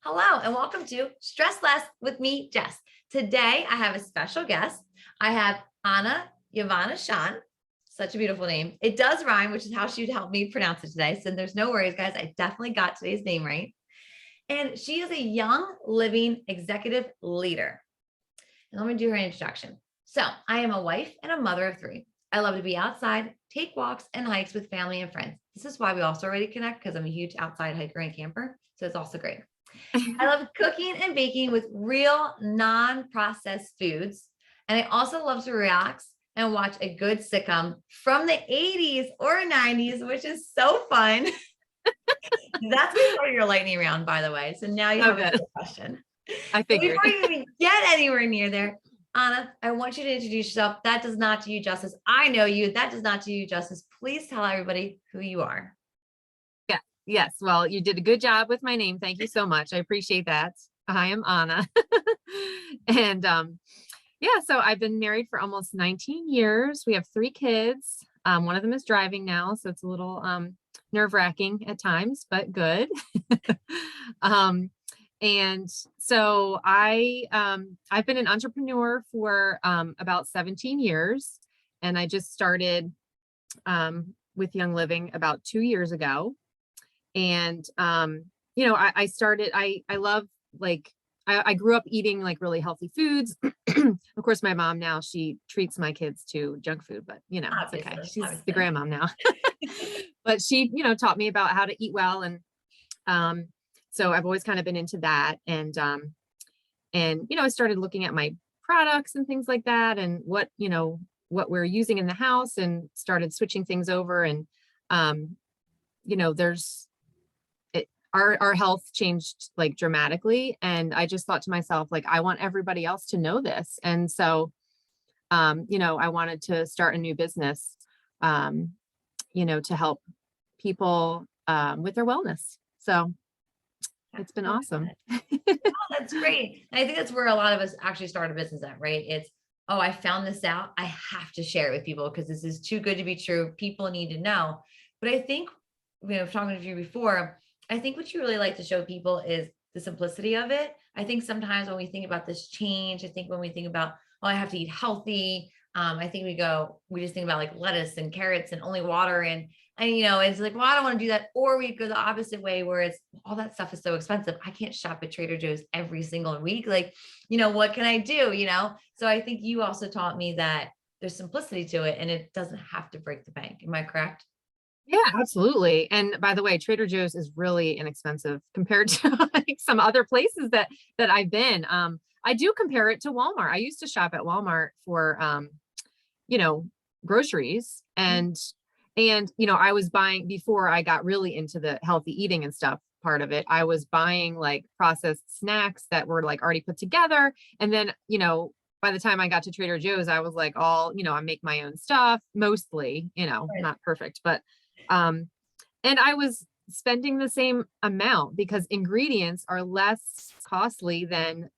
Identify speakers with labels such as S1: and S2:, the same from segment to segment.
S1: Hello and welcome to Stress Less with me, Jess. Today I have a special guest. I have Anna Yavana Shan. Such a beautiful name. It does rhyme, which is how she'd help me pronounce it today. So there's no worries, guys. I definitely got today's name right. And she is a young living executive leader. And let me do her introduction. So I am a wife and a mother of three. I love to be outside, take walks and hikes with family and friends. This is why we also already connect because I'm a huge outside hiker and camper. So it's also great. I love cooking and baking with real non-processed foods. And I also love to relax and watch a good sitcom from the 80s or 90s, which is so fun. That's part of your lightning round, by the way. So now you have a question.
S2: I figured.
S1: Before you even get anywhere near there, Anna, I want you to introduce yourself. That does not do you justice. I know you. That does not do you justice. Please tell everybody who you are.
S2: Yeah. Yes. Well, you did a good job with my name. Thank you so much. I appreciate that. I am Anna. And yeah, so I've been married for almost 19 years. We have 3 kids. One of them is driving now, so it's a little nerve-wracking at times, but good. And so I've been an entrepreneur for about 17 years, and I just started with Young Living about 2 years ago. And I love, like, I grew up eating like really healthy foods. Of course, my mom now, she treats my kids to junk food, but it's okay. She's the grandmom now. But she, taught me about how to eat well. And so I've always kind of been into that. And I started looking at my products and things like that, and what we're using in the house, and started switching things over. And our health changed like dramatically. And I just thought to myself, like, I want everybody else to know this. And so, I wanted to start a new business, to help people with their wellness. So it's been awesome.
S1: Oh, that's great. And I think that's where a lot of us actually start a business at, right? It's, oh, I found this out. I have to share it with people because this is too good to be true. People need to know. But I think, talking to you before, I think what you really like to show people is the simplicity of it. I think sometimes when we think about this change, I think when we think about, oh, I have to eat healthy. I think we just think about like lettuce and carrots and only water. And it's like, well, I don't want to do that. Or we go the opposite way where it's all that stuff is so expensive. I can't shop at Trader Joe's every single week. Like, what can I do? So I think you also taught me that there's simplicity to it and it doesn't have to break the bank. Am I correct?
S2: Yeah, absolutely. And by the way, Trader Joe's is really inexpensive compared to like some other places that I've been. I do compare it to Walmart. I used to shop at Walmart for groceries, and I was buying, before I got really into the healthy eating and stuff part of it, I was buying like processed snacks that were like already put together. And then, by the time I got to Trader Joe's, I was like, I make my own stuff mostly,
S1: Right.
S2: not perfect, but and I was spending the same amount because ingredients are less costly than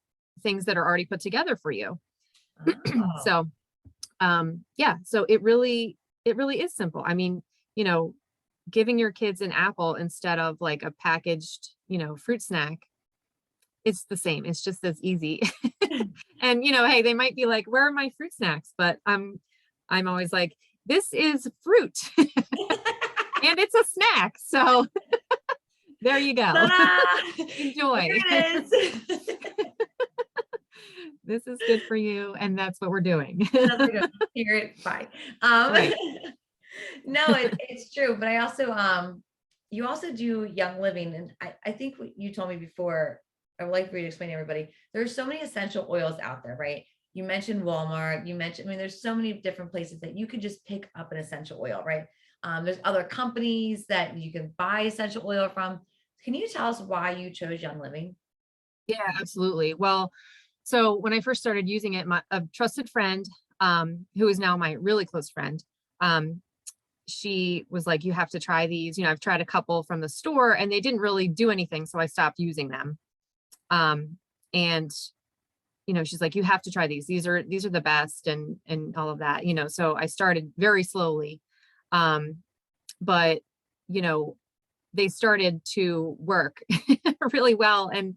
S2: things that are already put together for you.
S1: Oh,
S2: So, so it really is simple. I mean, giving your kids an apple instead of like a packaged, fruit snack, it's the same. It's just as easy. And, hey, they might be like, where are my fruit snacks? But I'm always like, this is fruit. And it's a snack. So there you go. Enjoy.
S1: Here it is.
S2: This is good for you. And that's what we're doing.
S1: Here it, bye.
S2: Right.
S1: No, it's true. But I also, you also do Young Living. And I think what you told me before, I would like for you to explain to everybody, there's so many essential oils out there, right? You mentioned Walmart, there's so many different places that you could just pick up an essential oil, right? There's other companies that you can buy essential oil from. Can you tell us why you chose Young Living?
S2: Yeah, absolutely. Well, so when I first started using it, a trusted friend, who is now my really close friend, she was like, you have to try these. I've tried a couple from the store and they didn't really do anything. So I stopped using them. And she's like, you have to try these. These are the best, and all of that, so I started very slowly. But, they started to work really well. And,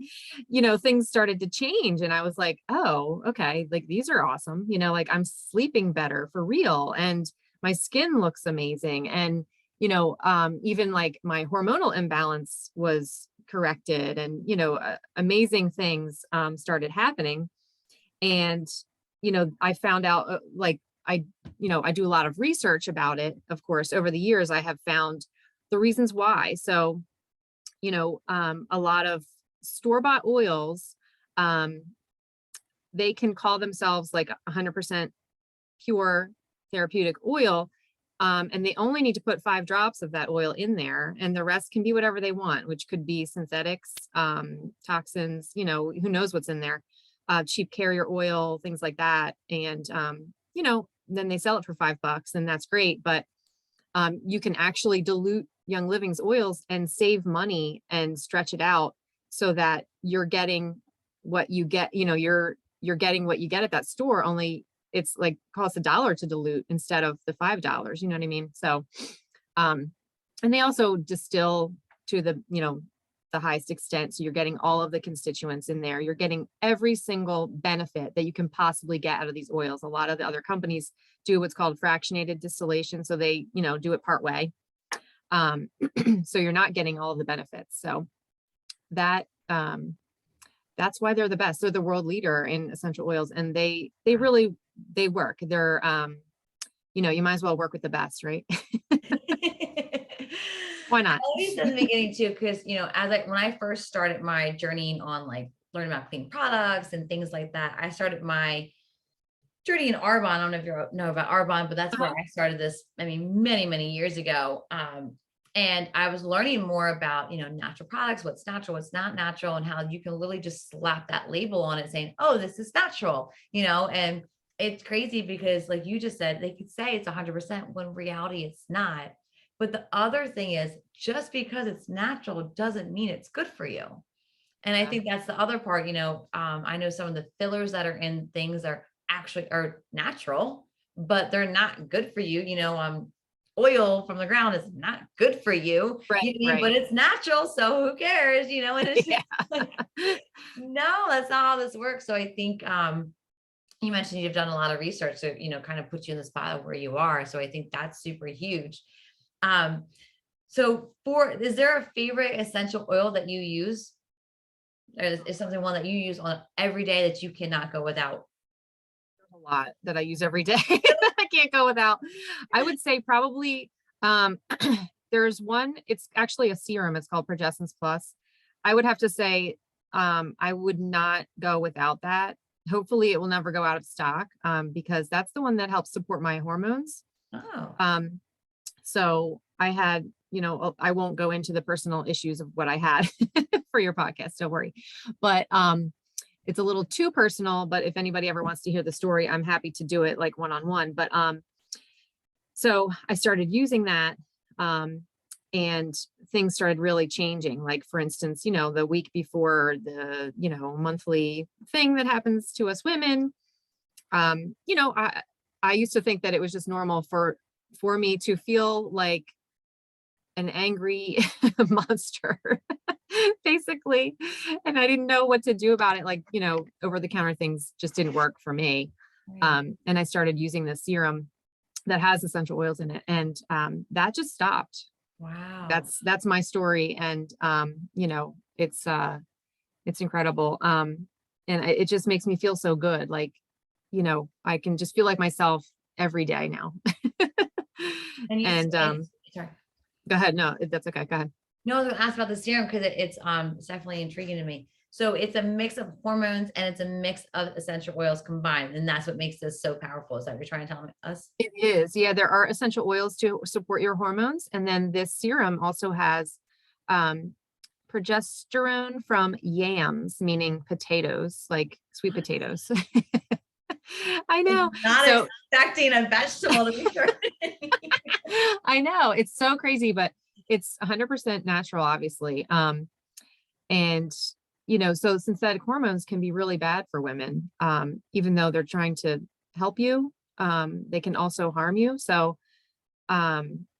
S2: things started to change. And I was like, oh, okay, like these are awesome. Like I'm sleeping better for real. And my skin looks amazing. And, even like my hormonal imbalance was corrected, and, amazing things started happening. And, I found out like I do a lot of research about it. Of course, over the years, I have found the reasons why. So, a lot of store-bought oils, um, they can call themselves like 100% pure therapeutic oil. And they only need to put 5 drops of that oil in there, and the rest can be whatever they want, which could be synthetics, toxins, who knows what's in there, cheap carrier oil, things like that. And, then they sell it for $5, and that's great. But you can actually dilute Young Living's oils and save money and stretch it out so that you're getting what you get, you're getting what you get at that store, only it's like costs $1 to dilute instead of the $5. You know what I mean? So, and they also distill to the highest extent. So you're getting all of the constituents in there. You're getting every single benefit that you can possibly get out of these oils. A lot of the other companies do what's called fractionated distillation. So they, do it part way. So you're not getting all of the benefits. So that, that's why they're the best. They're the world leader in essential oils, and they really, they work. They're, you might as well work with the best, right? Why not?
S1: At least in the beginning too, because when I first started my journey on like learning about clean products and things like that, I started my journey in Arbonne. I don't know if you know about Arbonne, but that's where I started this. I mean, many, many years ago. And I was learning more about, natural products, what's natural, what's not natural, and how you can literally just slap that label on it saying, oh, this is natural, and it's crazy because like you just said, they could say it's 100% when reality it's not. But the other thing is, just because it's natural doesn't mean it's good for you. And I think that's the other part, I know some of the fillers that are in things are natural, but they're not good for you. Oil from the ground is not good for you,
S2: Right.
S1: but it's natural. So who cares, and it's just like, no, that's not how this works. So I think, you mentioned you've done a lot of research to, kind of put you in the spot of where you are. So I think that's super huge. So is there a favorite essential oil that you use? Is something one that you use on every day that you cannot go without?
S2: A lot that I use every day that I can't go without. I would say probably, there's one, it's actually a serum. It's called Progessence Plus. I would have to say, I would not go without that. Hopefully it will never go out of stock, because that's the one that helps support my hormones.
S1: Oh,
S2: So I had, I won't go into the personal issues of what I had for your podcast, don't worry. But, it's a little too personal, but if anybody ever wants to hear the story, I'm happy to do it like one-on-one. But, so I started using that, and things started really changing. Like, for instance, the week before the, monthly thing that happens to us women, I used to think that it was just normal for me to feel like an angry monster, basically. And I didn't know what to do about it. Like, over the counter things just didn't work for me.
S1: right.
S2: And I started using this serum that has essential oils in it. And that just stopped.
S1: Wow.
S2: That's my story. And it's incredible. And it just makes me feel so good. Like, I can just feel like myself every day now.
S1: And you
S2: And
S1: sorry.
S2: go ahead. No, that's okay. Go ahead.
S1: No, I was gonna ask about the serum because it's definitely intriguing to me. So it's a mix of hormones and it's a mix of essential oils combined, and that's what makes this so powerful. Is that what you're trying to tell us?
S2: It is. Yeah, there are essential oils to support your hormones. And then this serum also has progesterone from yams, meaning potatoes, like sweet potatoes. I know.
S1: Not
S2: So
S1: expecting a vegetable to be
S2: I know it's so crazy, but it's 100% natural, obviously. And so synthetic hormones can be really bad for women. Even though they're trying to help you, they can also harm you. So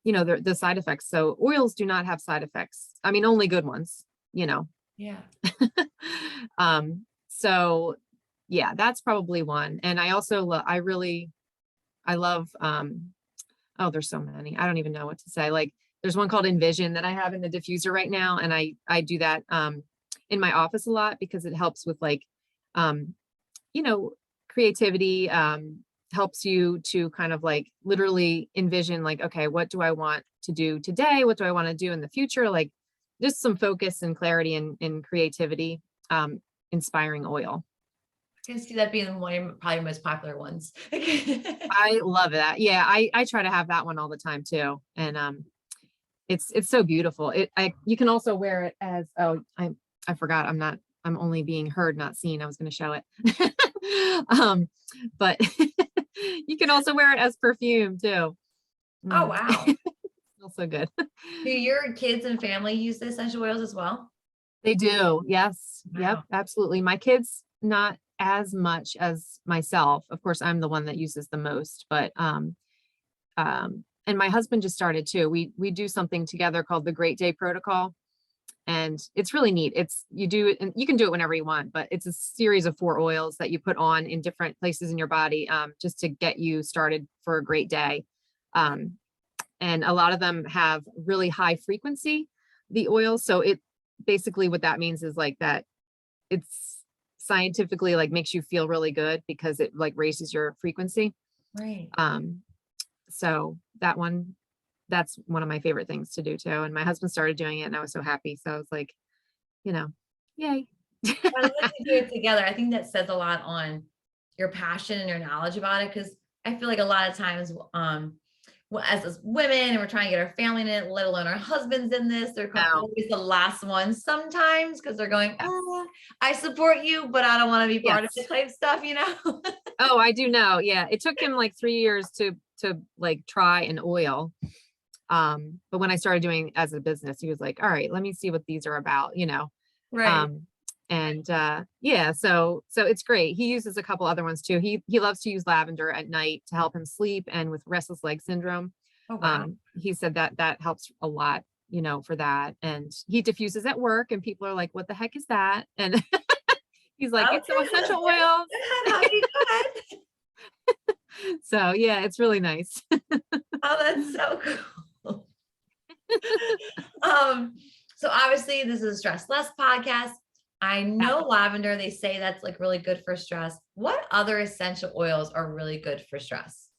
S2: the side effects. So oils do not have side effects. I mean, only good ones, you know.
S1: Yeah.
S2: So yeah, that's probably one. And I also, I love, oh, there's so many. I don't even know what to say. Like there's one called Envision that I have in the diffuser right now. And I do that, in my office a lot because it helps with like, um, you know, creativity, helps you to kind of like literally envision like, okay, what do I want to do today? What do I want to do in the future? Like just some focus and clarity and creativity, inspiring oil.
S1: I can see that being one of probably the most popular ones.
S2: I love that. Yeah, I try to have that one all the time too. And it's so beautiful. You can also wear it as, oh, I forgot, I'm only being heard, not seen. I was going to show it. But you can also wear it as perfume too.
S1: Oh, wow.
S2: Smells so good.
S1: Do your kids and family use the essential oils as well?
S2: They do. Yes. Yep.
S1: Wow.
S2: Absolutely. My kids, not as much as myself. Of course, I'm the one that uses the most, but, and my husband just started too. We do something together called the Great Day Protocol. And it's really neat. You do it and you can do it whenever you want, but it's a series of 4 oils that you put on in different places in your body, just to get you started for a great day. And a lot of them have really high frequency, the oils. So it basically what that means is like that it's scientifically like makes you feel really good because it like raises your frequency.
S1: Right.
S2: So that's one of my favorite things to do too. And my husband started doing it and I was so happy. So I was like, yay.
S1: I love that you do it together. I think that says a lot on your passion and your knowledge about it. Cause I feel like a lot of times, as women and we're trying to get our family in it, let alone our husbands in this, they're always the last ones sometimes because they're going, oh, I support you, but I don't want to be part of this type stuff,
S2: Oh, I do know. Yeah. It took him like 3 years to like try an oil. But when I started doing as a business, he was like, all right, let me see what these are about,
S1: Right.
S2: And yeah, so it's great. He uses a couple other ones too. He loves to use lavender at night to help him sleep and with restless leg syndrome.
S1: Oh, wow.
S2: He said that helps a lot, for that. And he diffuses at work and people are like, what the heck is that? And he's like, it's some essential oils. So yeah, it's really nice.
S1: Oh, that's so cool. So obviously this is a Stress Less podcast. I know lavender, they say that's like really good for stress. What other essential oils are really good for stress?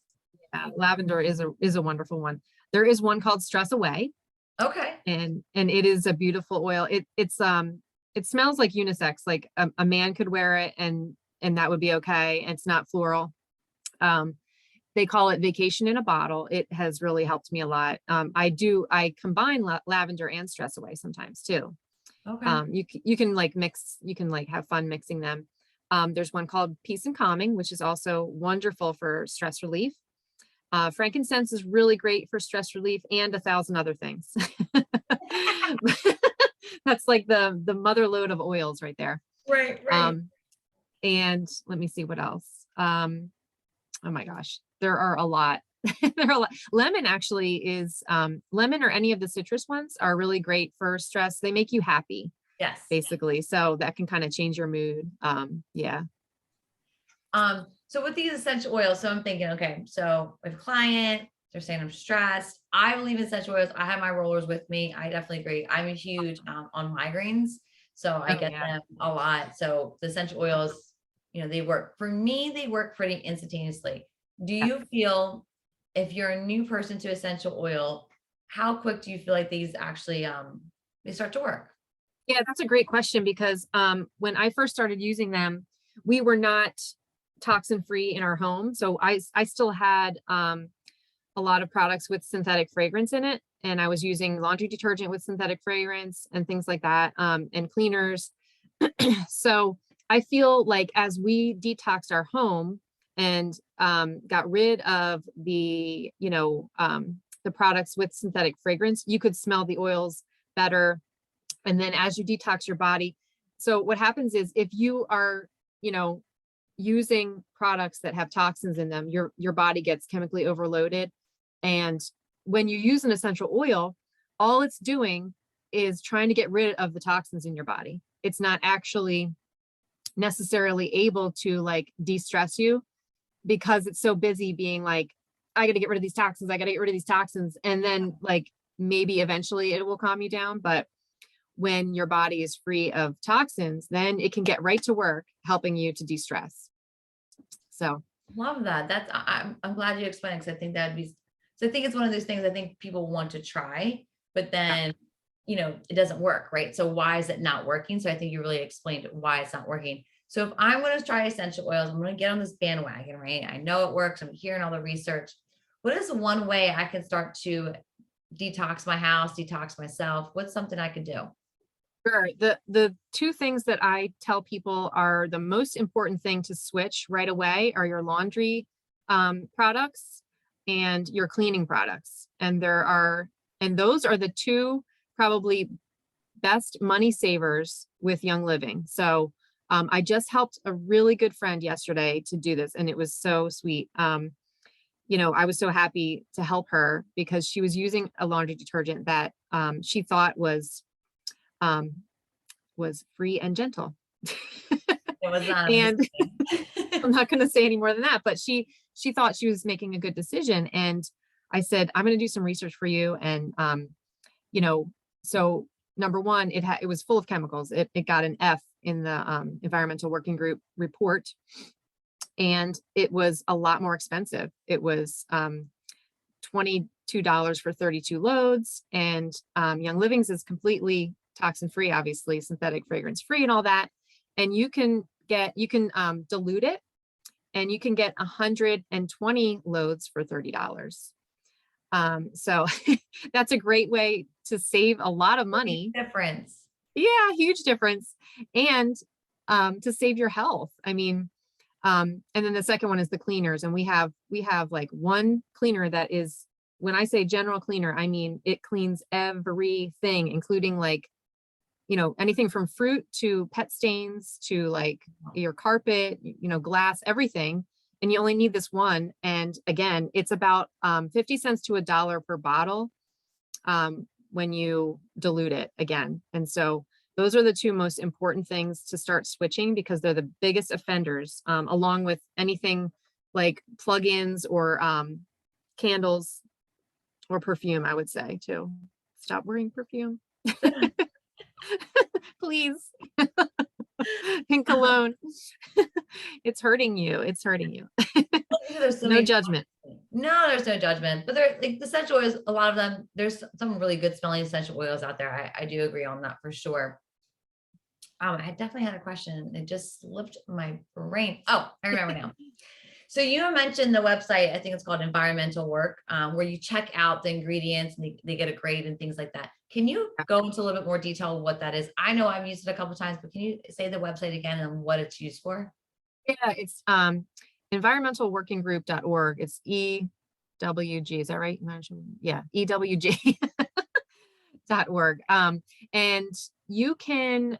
S2: Yeah, lavender is a wonderful one. There is one called Stress Away.
S1: Okay.
S2: And it is a beautiful oil. It smells like unisex, like a man could wear it and that would be okay. It's not floral. They call it vacation in a bottle. It has really helped me a lot. I combine lavender and Stress Away sometimes too.
S1: Okay.
S2: You can like mix, you can like have fun mixing them. There's one called Peace and Calming, which is also wonderful for stress relief. Frankincense is really great for stress relief and 1,000 other things. That's like the mother lode of oils right there.
S1: Right.
S2: And let me see what else. Oh my gosh, there are a lot. There are a lot. Lemon actually is, lemon or any of the citrus ones are really great for stress. They make you happy.
S1: Yes.
S2: Basically. So that can kind of change your mood. Yeah.
S1: So with these essential oils, so I'm thinking, okay, so with a client, they're saying I'm stressed. I believe in essential oils. I have my rollers with me. I definitely agree. I'm a huge on migraines. So I get them a lot. So the essential oils, they work for me, they work pretty instantaneously. Do you feel if you're a new person to essential oil, how quick do you feel like these actually, they start to work?
S2: Yeah, that's a great question because when I first started using them, we were not toxin free in our home. So I still had a lot of products with synthetic fragrance in it. And I was using laundry detergent with synthetic fragrance and things like that, and cleaners. So I feel like as we detoxed our home and got rid of the products with synthetic fragrance, you could smell the oils better. And then as you detox your body, so what happens is if you are, using products that have toxins in them, your body gets chemically overloaded. And when you use an essential oil, all it's doing is trying to get rid of the toxins in your body. It's not actually necessarily able to like de-stress you, because it's so busy being like, I got to get rid of these toxins. I got to get rid of these toxins. And then like maybe eventually it will calm you down. But when your body is free of toxins, then it can get right to work helping you to de-stress. So
S1: Love that. I'm glad you explained, because I think that'd be, so I think it's one of those things I think people want to try, but then, it doesn't work, right? So why is it not working? So I think you really explained why it's not working. So if I'm going to try essential oils, I'm going to get on this bandwagon, right? I know it works. I'm hearing all the research. What is one way I can start to detox my house, detox myself? What's something I could do?
S2: sure. The two things that I tell people are the most important thing to switch right away are your laundry products and your cleaning products. And those are the two probably best money savers with Young Living. So I just helped a really good friend yesterday to do this, and it was so sweet. I was so happy to help her because she was using a laundry detergent that she thought um, was free and gentle.
S1: It was not.
S2: And I'm not going to say any more than that, but she thought she was making a good decision. And I said, I'm going to do some research for you. And, so number one, it was full of chemicals. It got an F in the environmental working group report. And it was a lot more expensive. It was $22 for 32 loads. And Young Living's is completely toxin free, obviously synthetic fragrance free and all that. And you can dilute it, and you can get 120 loads for $30. So that's a great way to save a lot of money.
S1: Difference.
S2: Yeah, huge difference. And to save your health. I mean, and then the second one is the cleaners. And we have like one cleaner that is, when I say general cleaner, I mean, it cleans everything, including like, anything from fruit to pet stains to like your carpet, glass, everything. And you only need this one. And again, it's about 50 cents to $1 per bottle when you dilute it again. And so those are the two most important things to start switching, because they're the biggest offenders, along with anything like plugins or candles or perfume, I would say too. Stop wearing perfume. Please. And cologne. It's hurting you. It's hurting you. No judgment.
S1: No, there's no judgment. But they're like the essential oils, a lot of them, there's some really good smelling essential oils out there. I do agree on that for sure. I definitely had a question. It just slipped my brain. Oh, I remember now. So you mentioned the website, I think it's called Environmental Work, where you check out the ingredients and they get a grade and things like that. Can you go into a little bit more detail of what that is? I know I've used it a couple of times, but can you say the website again and what it's used for?
S2: Yeah, it's environmentalworkinggroup.org. It's EWG. Is that right? Yeah, EWG.org. And you can,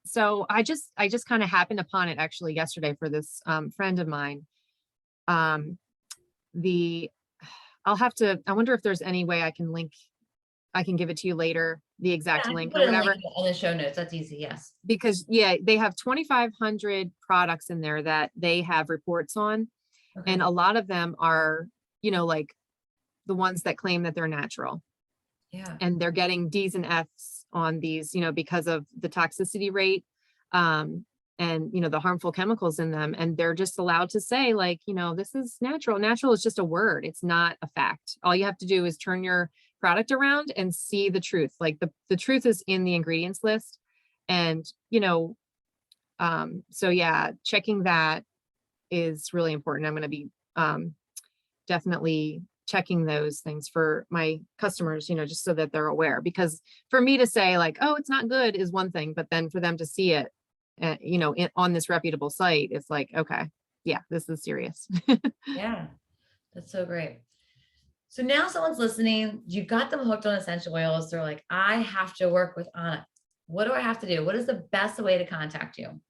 S2: so I just kind of happened upon it actually yesterday for this friend of mine. I wonder if there's any way I can give it to you later, the exact link or whatever.
S1: In the show notes, that's easy. Yes.
S2: Because they have 2,500 products in there that they have reports on. Okay. And a lot of them are, like the ones that claim that they're natural.
S1: Yeah. And
S2: they're getting D's and F's on these, because of the toxicity rate, and, the harmful chemicals in them. And they're just allowed to say like, this is natural. Natural is just a word. It's not a fact. All you have to do is turn your product around and see the truth. Like the truth is in the ingredients list. And, so yeah, checking that is really important. I'm going to be definitely checking those things for my customers, just so that they're aware, because for me to say like, oh, it's not good is one thing, but then for them to see it, on this reputable site, it's like, okay, yeah, this is serious.
S1: Yeah, that's so great. So now someone's listening, you got them hooked on essential oils. They're like, I have to work with Anna. What do I have to do? What is the best way to contact you?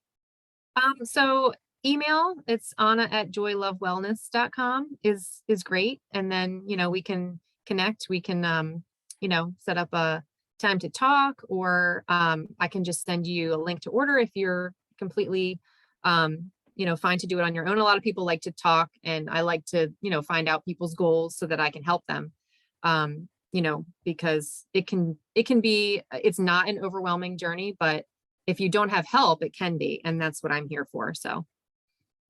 S2: So email, it's Anna@joylovewellness.com is great. And then, we can connect, we can, set up a time to talk, or I can just send you a link to order if you're completely, fine to do it on your own. A lot of people like to talk, and I like to, find out people's goals so that I can help them. Because it's not an overwhelming journey, but if you don't have help, it can be. And that's what I'm here for. So.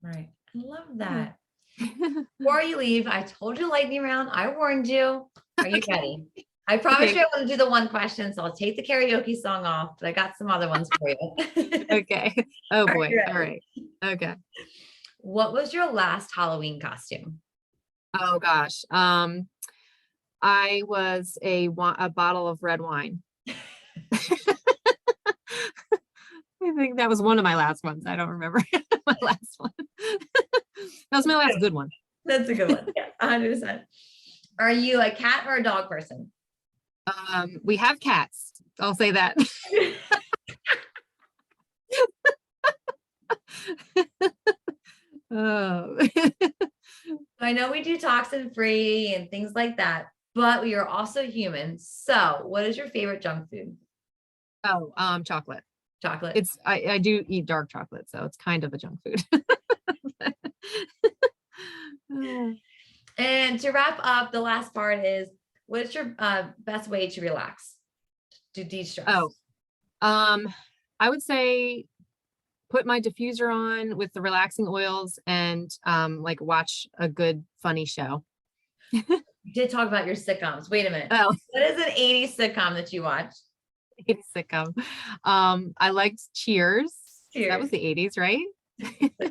S1: Right. I love that. Before you leave, I told you lightning round. I warned you. Are you ready? I promise you I want to do the one question, so I'll take the karaoke song off, but I got some other ones for you.
S2: Okay. Oh boy. All right. Okay.
S1: What was your last Halloween costume?
S2: Oh gosh. I was a bottle of red wine. I think that was one of my last ones. I don't remember my last one. That was my last good one.
S1: That's a good one. Yeah, 100%. Are you a cat or a dog person?
S2: We have cats. I'll say that. Oh.
S1: I know we do toxin free and things like that, but we are also human. So what is your favorite junk food?
S2: Oh, chocolate.
S1: Chocolate.
S2: I do eat dark chocolate, so it's kind of a junk food.
S1: And to wrap up, the last part is, what is your best way to relax, to de-stress?
S2: Oh, I would say put my diffuser on with the relaxing oils and watch a good funny show.
S1: You did talk about your sitcoms. Wait a minute.
S2: Oh,
S1: what is an 80s sitcom that you watch?
S2: 80s sitcom. I liked Cheers.
S1: Cheers.
S2: That was the 80s, right?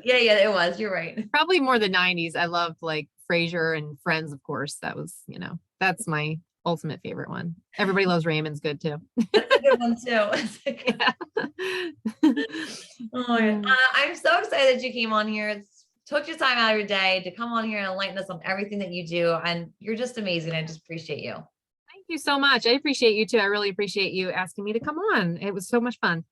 S1: Yeah, it was. You're right.
S2: Probably more the 90s. I loved like Frasier and Friends, of course. That was, that's my ultimate favorite one. Everybody Loves Raymond's good too.
S1: That's a good one too. Yeah. I'm so excited that you came on here. Took your time out of your day to come on here and enlighten us on everything that you do. And you're just amazing. I just appreciate you.
S2: Thank you so much. I appreciate you too. I really appreciate you asking me to come on. It was so much fun.